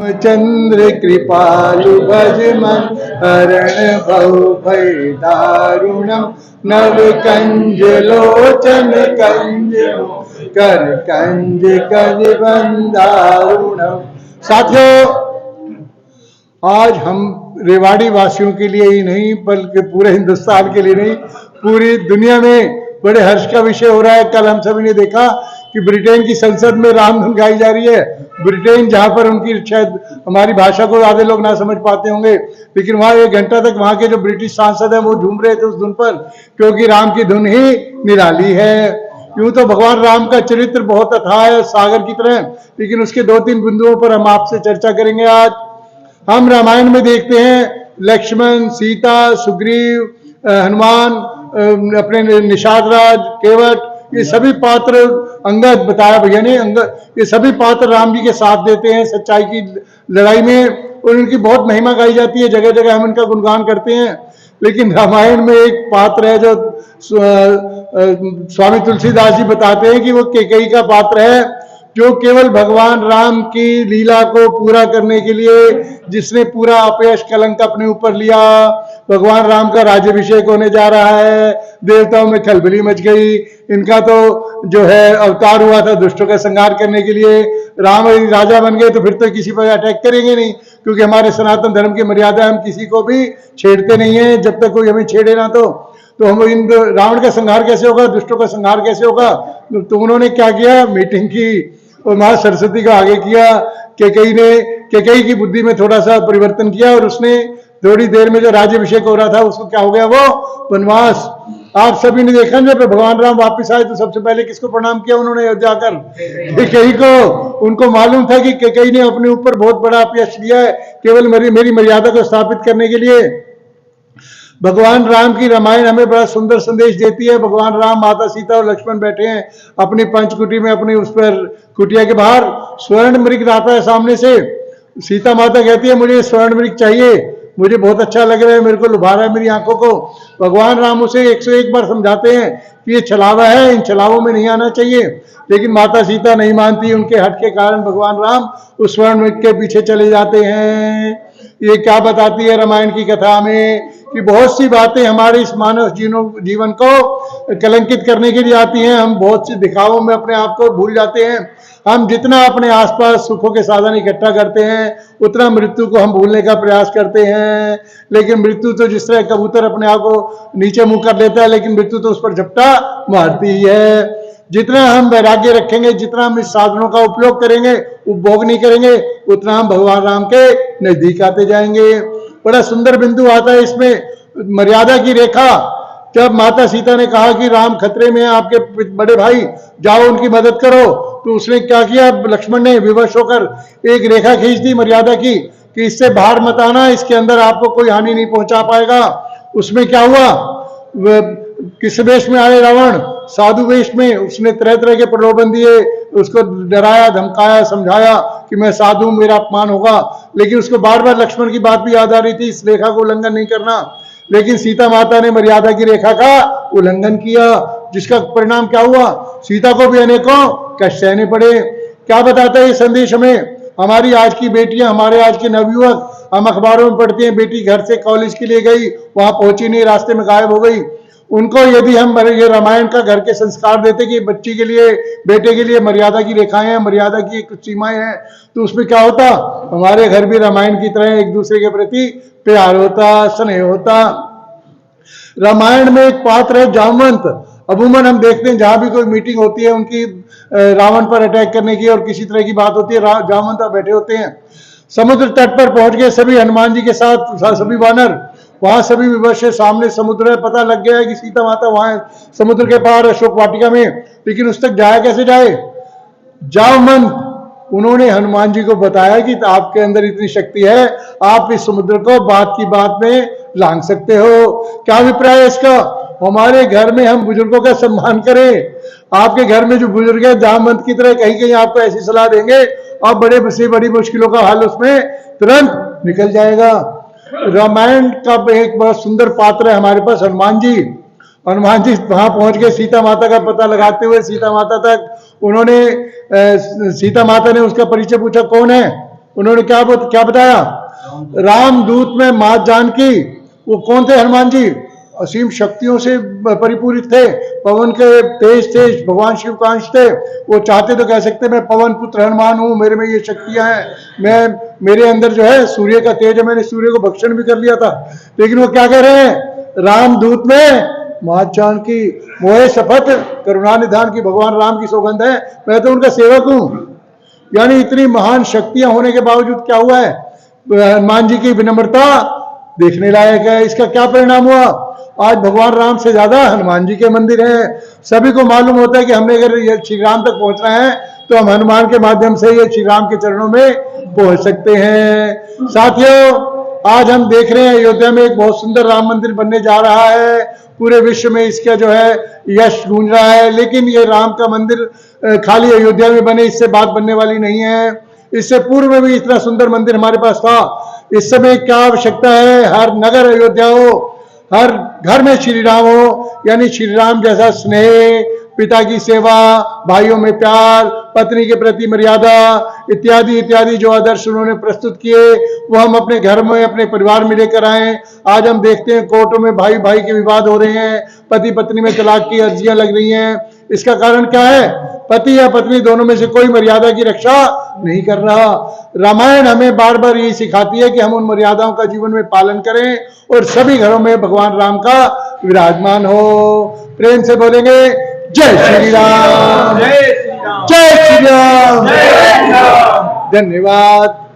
चंद्र कृपालु भज मन हरण भव भय दारुणम नव कंज लोचन कंज कर कंज कज बंदारुणम। साथियों, आज हम रेवाड़ी वासियों के लिए ही नहीं बल्कि पूरे हिंदुस्तान के लिए नहीं, पूरी दुनिया में बड़े हर्ष का विषय हो रहा है। कल हम सभी ने देखा कि ब्रिटेन की संसद में रामधुन गाई जा रही है। ब्रिटेन, जहां पर उनकी शायद हमारी भाषा को आधे लोग ना समझ पाते होंगे, लेकिन वहां 1 घंटा तक वहां के जो ब्रिटिश सांसद हैं वो झूम रहे थे उस धुन पर, क्योंकि राम की धुन ही निराली है। यूं तो भगवान राम का चरित्र बहुत अथाह है, सागर की तरह, लेकिन उसके 2-3 बिंदुओं पर हम आपसे चर्चा करेंगे आज। हम रामायण में देखते हैं लक्ष्मण, सीता, सुग्रीव, हनुमान, अपने निषाद राज, केवट, ये सभी पात्र, अंगद बताया भैया ने, अंगद, ये सभी पात्र राम जी के साथ देते हैं सच्चाई की लड़ाई में, और उनकी बहुत महिमा गाई जाती है। जगह जगह हम इनका गुणगान करते हैं। लेकिन रामायण में एक पात्र है जो स्वामी तुलसीदास जी बताते हैं कि वो कैकेयी का पात्र है, जो केवल भगवान राम की लीला को पूरा करने के लिए, जिसने पूरा अपयश कलंक अपने ऊपर लिया। भगवान राम का राज्याभिषेक होने जा रहा है, देवताओं में खलबली मच गई, इनका तो जो है अवतार हुआ था दुष्टों का संहार करने के लिए। राम राजा बन गए तो फिर तो किसी पर अटैक करेंगे नहीं, क्योंकि हमारे सनातन धर्म की मर्यादा, हम किसी को भी छेड़ते नहीं है जब तक कोई हमें छेड़े ना। तो हम इन रावण का संहार कैसे होगा, दुष्टों का संहार कैसे होगा? तो उन्होंने क्या किया, मीटिंग की और मां सरस्वती को आगे किया। कैकेयी की बुद्धि में थोड़ा सा परिवर्तन किया, और उसने थोड़ी देर में जो राज्याभिषेक हो रहा था उसको क्या हो गया, वो वनवास। आप सभी ने देखा जब भगवान राम वापस आए तो सबसे पहले किसको प्रणाम किया उन्होंने अयोध्या आकर? कैकेयी को। उनको मालूम था कि कैकेयी ने अपने ऊपर बहुत बड़ा अपयश लिया है केवल मेरी मर्यादा को स्थापित करने के लिए। भगवान राम की रामायण हमें बड़ा सुंदर संदेश देती है। भगवान राम, माता सीता और लक्ष्मण बैठे हैं अपनी पंचकुटी में, अपनी उस पर कुटिया के बाहर। स्वर्ण मृग आता है सामने से। सीता माता कहती है मुझे स्वर्ण मृग चाहिए, मुझे बहुत अच्छा लग रहा है, मेरे को लुभा रहा है मेरी आंखों को। भगवान राम उसे 101 बार समझाते हैं कि ये छलावा है, इन छलावों में नहीं आना चाहिए, लेकिन माता सीता नहीं मानती। उनके हट के कारण भगवान राम उस स्वर्ण मृग के पीछे चले जाते हैं। ये क्या बताती है रामायण की कथा में कि बहुत सी बातें हमारे इस मानव जीवन को कलंकित करने के लिए आती हैं। हम बहुत सी दिखावों में अपने आप को भूल जाते हैं। हम जितना अपने आसपास सुखों के साधन इकट्ठा करते हैं उतना मृत्यु को हम भूलने का प्रयास करते हैं। लेकिन मृत्यु तो जिस तरह कबूतर अपने आप को नीचे मुंह कर लेता है, लेकिन मृत्यु तो उस पर झपटा मारती ही है। जितना हम वैराग्य रखेंगे, जितना हम इस साधनों का उपयोग करेंगे, उपभोग नहीं करेंगे, उतना हम भगवान राम के नजदीक आते जाएंगे। बड़ा सुंदर बिंदु आता है इसमें, मर्यादा की रेखा। जब माता सीता ने कहा कि राम खतरे में है, आपके बड़े भाई, जाओ उनकी मदद करो, तो उसने क्या किया, लक्ष्मण ने विवश होकर एक रेखा खींच दी मर्यादा की कि इससे बाहर मत आना, इसके अंदर आपको कोई हानि नहीं पहुंचा पाएगा। उसमें क्या हुआ, किस वेश में आए रावण? साधु वेश में। उसने तरह तरह के प्रलोभन दिए, उसको डराया, धमकाया, समझाया कि मैं साधु, मेरा अपमान होगा। लेकिन उसको बार बार लक्ष्मण की बात भी याद आ रही थी, इस रेखा को उल्लंघन नहीं करना। लेकिन सीता माता ने मर्यादा की रेखा का उल्लंघन किया, जिसका परिणाम क्या हुआ, सीता को भी अनेकों कष्ट सहने पड़े। क्या बताता है ये संदेश हमें? हमारी आज की बेटियां, हमारे आज के नवयुवक, हम अखबारों में पढ़ते हैं बेटी घर से कॉलेज के लिए गई, वहां पहुंची नहीं, रास्ते में गायब हो गई। उनको यदि हम ये रामायण का घर के संस्कार देते कि बच्ची के लिए, बेटे के लिए मर्यादा की रेखाएं हैं, मर्यादा की कुछ सीमाएं हैं, तो उसमें क्या होता, हमारे घर भी रामायण की तरह एक दूसरे के प्रति प्यार होता, स्नेह होता। रामायण में एक पात्र है जामवंत। अमूमन हम देखते हैं जहां भी कोई मीटिंग होती है उनकी रावण पर अटैक करने की और किसी तरह की बात होती है, जामवंत बैठे होते हैं। समुद्र तट पर पहुंच गए सभी हनुमान जी के साथ, सभी वानर वहां सभी विवश है। सामने समुद्र है, पता लग गया है कि सीता माता वहां समुद्र के पार अशोक वाटिका में, लेकिन उस तक जाए कैसे जाए? जामवंत, उन्होंने हनुमान जी को बताया कि आपके अंदर इतनी शक्ति है, आप इस समुद्र को बात की बात में लांघ सकते हो। क्या अभिप्राय है इसका? हमारे घर में हम बुजुर्गों का सम्मान करें। आपके घर में जो बुजुर्ग है जामवंत की तरह कहीं कहीं आपको ऐसी सलाह देंगे, और बड़े से बड़ी मुश्किलों का हल उसमें तुरंत निकल जाएगा। रामायण का एक बहुत सुंदर पात्र है हमारे पास, हनुमान जी। हनुमान जी वहां पहुंच गए सीता माता का पता लगाते हुए, सीता माता तक उन्होंने, सीता माता ने उसका परिचय पूछा, कौन है? उन्होंने क्या बताया? रामदूत में मां जानकी, वो कौन थे? हनुमान जी असीम शक्तियों से परिपूरित थे, पवन के तेज थे, भगवान शिव का अंश थे। वो चाहते तो कह सकते मैं पवन पुत्र हनुमान हूं, मेरे में ये शक्तियां हैं, मेरे अंदर जो है सूर्य का तेज है, मैंने सूर्य को भक्षण भी कर लिया था। लेकिन वो क्या कह रहे हैं? रामदूत में मां जानकी, मोहे शपथ करुणा निधान की, भगवान राम की सौगंध है, मैं तो उनका सेवक हूं। यानी इतनी महान शक्तियां होने के बावजूद क्या हुआ है? हनुमान जी की विनम्रता देखने लायक है। इसका क्या परिणाम हुआ? आज भगवान राम से ज्यादा हनुमान जी के मंदिर हैं। सभी को मालूम होता है कि हमने अगर ये श्री राम तक पहुंचना है तो हम हनुमान के माध्यम से ये श्री राम के चरणों में पहुंच सकते हैं। साथियों, आज हम देख रहे हैं अयोध्या में एक बहुत सुंदर राम मंदिर बनने जा रहा है। पूरे विश्व में इसका जो है यश गूंज रहा है। लेकिन ये राम का मंदिर खाली अयोध्या में बने इससे बात बनने वाली नहीं है। इससे पूर्व में भी इतना सुंदर मंदिर हमारे पास था। इस समय क्या आवश्यकता है? हर नगर अयोध्या हो, हर घर में श्री राम हो, यानी श्री राम जैसा स्नेह, पिता की सेवा, भाइयों में प्यार, पत्नी के प्रति मर्यादा इत्यादि इत्यादि जो आदर्श उन्होंने प्रस्तुत किए वो हम अपने घर में, अपने परिवार में लेकर आए। आज हम देखते हैं कोर्टों में भाई भाई के विवाद हो रहे हैं, पति पत्नी में तलाक की अर्जियां लग रही हैं। इसका कारण क्या है? पति या पत्नी दोनों में से कोई मर्यादा की रक्षा नहीं कर रहा। रामायण हमें बार बार यही सिखाती है कि हम उन मर्यादाओं का जीवन में पालन करें और सभी घरों में भगवान राम का विराजमान हो। प्रेम से बोलेंगे जय श्री राम, जय श्री राम, जय श्री राम। धन्यवाद।